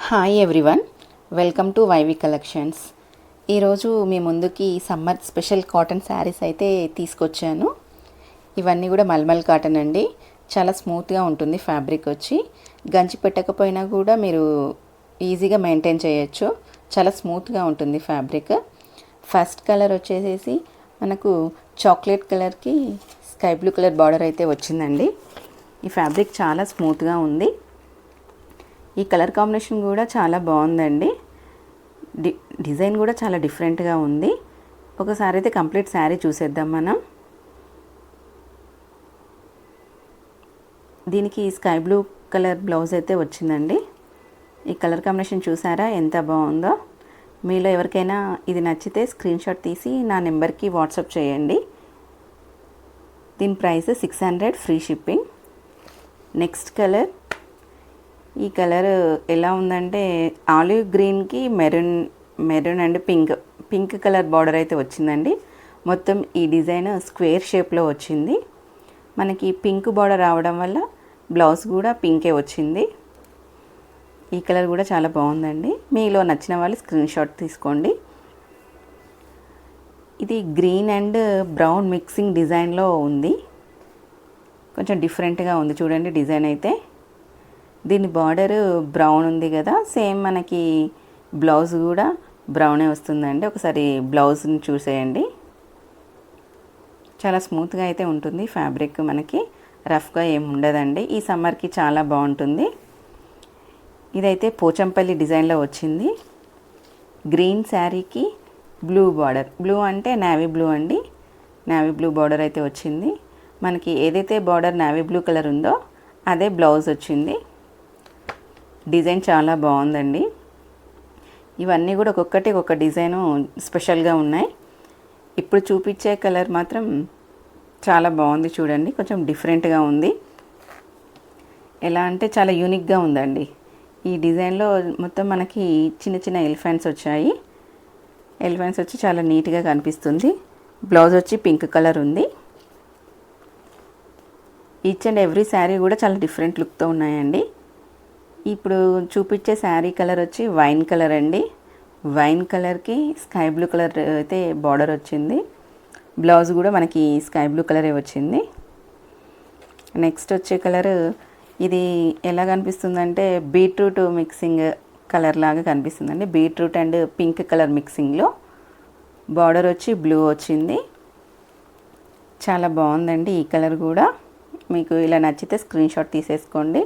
Hi everyone, welcome to YV collections. ఈరోజు మీ ముందుకి సమ్మర్ స్పెషల్ కాటన్ శారీస్ అయితే తీసుకొచ్చాను. ఇవన్నీ కూడా మల్మల్ కాటన్ అండి. చాలా స్మూత్గా ఉంటుంది ఫ్యాబ్రిక్ వచ్చి. గంజి పెట్టకపోయినా కూడా మీరు ఈజీగా మెయింటైన్ చేయొచ్చు. చాలా స్మూత్గా ఉంటుంది ఫ్యాబ్రిక్. ఫస్ట్ కలర్ వచ్చేసేసి మనకు చాక్లెట్ కలర్కి స్కై బ్లూ కలర్ బార్డర్ అయితే వచ్చిందండి. ఈ ఫ్యాబ్రిక్ చాలా స్మూత్గా ఉంది. ఈ కలర్ కాంబినేషన్ కూడా చాలా బాగుందండి. డిజైన్ కూడా చాలా డిఫరెంట్గా ఉంది. ఒకసారి అయితే కంప్లీట్ శారీ చూసేద్దాం మనం. దీనికి స్కై బ్లూ కలర్ బ్లౌజ్ అయితే వచ్చిందండి. ఈ కలర్ కాంబినేషన్ చూసారా ఎంత బాగుందో. మీలో ఎవరికైనా ఇది నచ్చితే స్క్రీన్ షాట్ తీసి నా నెంబర్కి వాట్సాప్ చేయండి. దీని price 600 free shipping. Next colour, ఈ కలర్ ఎలా ఉందంటే ఆలివ్ గ్రీన్కి maroon and pink colour border అయితే వచ్చిందండి. మొత్తం ఈ డిజైన్ స్క్వేర్ షేప్లో వచ్చింది. మనకి పింక్ బార్డర్ రావడం వల్ల బ్లౌజ్ కూడా పింకే వచ్చింది. ఈ కలర్ కూడా చాలా బాగుందండి. మీలో నచ్చిన వాళ్ళు స్క్రీన్ షాట్ తీసుకోండి. ఇది గ్రీన్ అండ్ బ్రౌన్ మిక్సింగ్ డిజైన్లో ఉంది. కొంచెం డిఫరెంట్గా ఉంది చూడండి డిజైన్ అయితే. దీని బార్డర్ బ్రౌన్ ఉంది కదా, సేమ్ మనకి బ్లౌజ్ కూడా బ్రౌనే వస్తుందండి. ఒకసారి బ్లౌజ్ని చూసేయండి. చాలా స్మూత్గా అయితే ఉంటుంది ఫ్యాబ్రిక్, మనకి రఫ్గా ఏమి ఉండదండి. ఈ సమ్మర్కి చాలా బాగుంటుంది. ఇదైతే పోచంపల్లి డిజైన్లో వచ్చింది. గ్రీన్ శారీకి బ్లూ బార్డర్, బ్లూ అంటే నేవీ బ్లూ అండి. నేవీ బ్లూ బార్డర్ అయితే వచ్చింది. మనకి ఏదైతే బార్డర్ నేవీ బ్లూ కలర్ ఉందో అదే బ్లౌజ్ వచ్చింది. డిజైన్ చాలా బాగుందండి. ఇవన్నీ కూడా ఒక్కొక్కటి ఒక్కొక్క డిజైను స్పెషల్గా ఉన్నాయి. ఇప్పుడు చూపించే కలర్ మాత్రం చాలా బాగుంది చూడండి. కొంచెం డిఫరెంట్గా ఉంది. ఎలా అంటే చాలా యూనిక్గా ఉందండి. ఈ డిజైన్లో మొత్తం మనకి చిన్న చిన్న ఎలిఫెంట్స్ వచ్చాయి. ఎలిఫెంట్స్ వచ్చి చాలా నీట్గా కనిపిస్తుంది. బ్లౌజ్ వచ్చి పింక్ కలర్ ఉంది. ఈచ్ అండ్ ఎవ్రీ శారీ కూడా చాలా డిఫరెంట్ లుక్తో ఉన్నాయండి. ఇప్పుడు చూపించే శారీ కలర్ వచ్చి వైన్ కలర్ అండి. వైన్ కలర్కి స్కై బ్లూ కలర్ అయితే బార్డర్ వచ్చింది. బ్లౌజ్ కూడా మనకి స్కై బ్లూ కలరే వచ్చింది. నెక్స్ట్ వచ్చే కలర్ ఇది ఎలా కనిపిస్తుందంటే బీట్రూట్ మిక్సింగ్ కలర్ లాగా కనిపిస్తుందండి. బీట్రూట్ అండ్ పింక్ కలర్ మిక్సింగ్లో బార్డర్ వచ్చి బ్లూ వచ్చింది. చాలా బాగుందండి ఈ కలర్ కూడా. మీకు ఇలా నచ్చితే స్క్రీన్ షాట్ తీసేసుకోండి.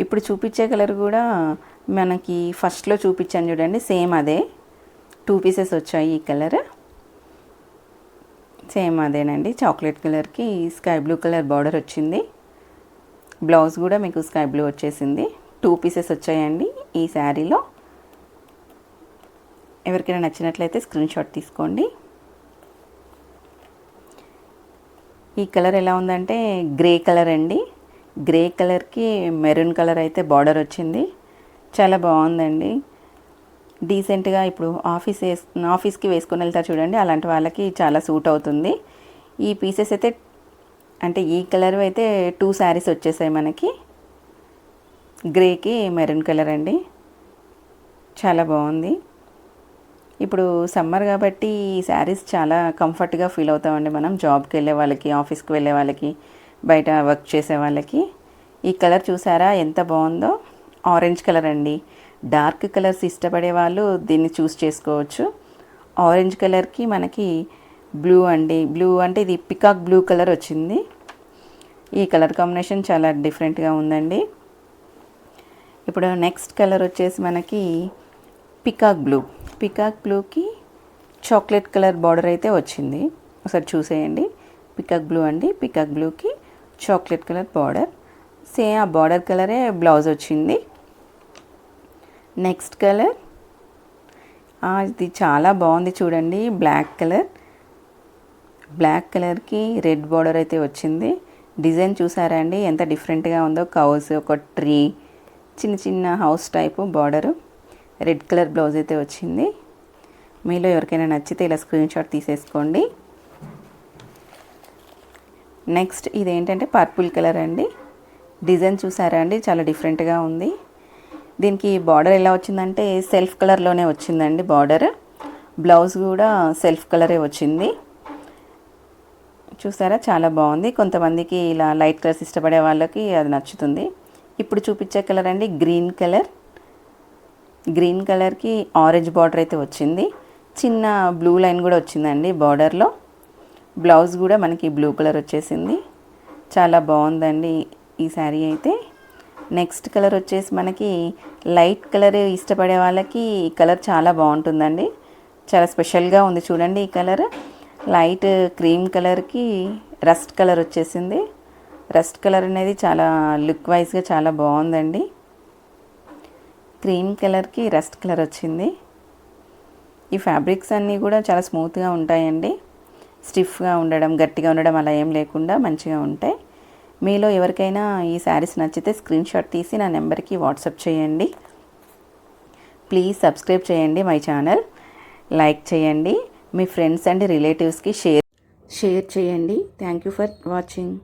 ఇప్పుడు చూపించే కలర్ కూడా మనకి ఫస్ట్లో చూపించాను చూడండి, సేమ్ అదే. 2 పీసెస్ వచ్చాయి. ఈ కలర్ సేమ్ అదేనండి. చాక్లెట్ కలర్కి స్కై బ్లూ కలర్ బార్డర్ వచ్చింది. బ్లౌజ్ కూడా మీకు స్కై బ్లూ వచ్చేసింది. 2 పీసెస్ వచ్చాయండి ఈ శారీలో. ఎవరికైనా నచ్చినట్లయితే స్క్రీన్ షాట్ తీసుకోండి. ఈ కలర్ ఎలా ఉందంటే గ్రే కలర్ అండి. గ్రే కలర్కి మెరూన్ కలర్ అయితే బార్డర్ వచ్చింది. చాలా బాగుందండి. డీసెంట్గా ఇప్పుడు ఆఫీస్కి వేసుకొని వెళ్తారు చూడండి, అలాంటి వాళ్ళకి చాలా సూట్ అవుతుంది. ఈ పీసెస్ అయితే అంటే ఈ కలర్ అయితే 2 శారీస్ వచ్చేసాయి మనకి. గ్రేకి మెరూన్ కలర్ అండి. చాలా బాగుంది. ఇప్పుడు సమ్మర్ కాబట్టి ఈ శారీస్ చాలా కంఫర్ట్గా ఫీల్ అవుతామండి మనం. జాబ్కి వెళ్ళే వాళ్ళకి, ఆఫీస్కి వెళ్ళే వాళ్ళకి, బయట వర్క్ చేసే వాళ్ళకి. ఈ కలర్ చూసారా ఎంత బాగుందో. ఆరెంజ్ కలర్ అండి. డార్క్ కలర్స్ ఇష్టపడే వాళ్ళు దీన్ని చూస్ చేసుకోవచ్చు. ఆరెంజ్ కలర్కి మనకి బ్లూ అండి. బ్లూ అంటే ఇది పికాక్ బ్లూ కలర్ వచ్చింది. ఈ కలర్ కాంబినేషన్ చాలా డిఫరెంట్గా ఉందండి. ఇప్పుడు నెక్స్ట్ కలర్ వచ్చేసి మనకి పికాక్ బ్లూ. పికాక్ బ్లూకి చాక్లెట్ కలర్ బార్డర్ అయితే వచ్చింది. ఒకసారి చూసేయండి. పికాక్ బ్లూ అండి. పికాక్ బ్లూకి చాక్లెట్ కలర్ బార్డర్. సేమ్ ఆ బార్డర్ కలరే బ్లౌజ్ వచ్చింది. నెక్స్ట్ కలర్ ఇది చాలా బాగుంది చూడండి. Black colour. బ్లాక్ కలర్కి రెడ్ బార్డర్ అయితే వచ్చింది. డిజైన్ చూసారా అండి ఎంత డిఫరెంట్గా ఉందో. కౌస్, ఒక ట్రీ, చిన్న చిన్న house type border. Red colour blouse అయితే వచ్చింది. మీలో ఎవరికైనా నచ్చితే ఇలా స్క్రీన్ షాట్ తీసేసుకోండి. నెక్స్ట్ ఇదేంటంటే పర్పుల్ కలర్ అండి. డిజైన్ చూసారా అండి చాలా డిఫరెంట్గా ఉంది. దీనికి బార్డర్ ఎలా వచ్చిందంటే సెల్ఫ్ కలర్లోనే వచ్చిందండి బార్డర్. బ్లౌజ్ కూడా సెల్ఫ్ కలరే వచ్చింది. చూసారా చాలా బాగుంది. కొంతమందికి ఇలా లైట్ కలర్స్ ఇష్టపడే వాళ్ళకి అది నచ్చుతుంది. ఇప్పుడు చూపించే కలర్ అండి గ్రీన్ కలర్. గ్రీన్ కలర్కి ఆరెంజ్ బార్డర్ అయితే వచ్చింది. చిన్న బ్లూ లైన్ కూడా వచ్చిందండి బార్డర్లో. బ్లౌజ్ కూడా మనకి బ్లూ కలర్ వచ్చేసింది. చాలా బాగుందండి ఈ శారీ అయితే. నెక్స్ట్ కలర్ వచ్చేసి మనకి లైట్ కలర్ ఇష్టపడే వాళ్ళకి ఈ కలర్ చాలా బాగుంటుందండి. చాలా స్పెషల్గా ఉంది చూడండి. ఈ కలర్ లైట్ క్రీమ్ కలర్కి రస్ట్ కలర్ వచ్చేసింది. రస్ట్ కలర్ అనేది చాలా లుక్ వైజ్గా చాలా బాగుందండి. క్రీమ్ కలర్కి రస్ట్ కలర్ వచ్చింది. ఈ ఫ్యాబ్రిక్స్ అన్నీ కూడా చాలా స్మూత్గా ఉంటాయండి. స్టిఫ్గా ఉండడం, గట్టిగా ఉండడం అలా ఏం లేకుండా మంచిగా ఉంటాయి. మీలో ఎవరికైనా ఈ శారీస్ నచ్చితే స్క్రీన్ షాట్ తీసి నా నెంబర్కి వాట్సాప్ చేయండి. ప్లీజ్ సబ్స్క్రైబ్ చేయండి మై ఛానల్. లైక్ చేయండి. మీ ఫ్రెండ్స్ అండ్ రిలేటివ్స్కి షేర్ చేయండి. Thank you for watching.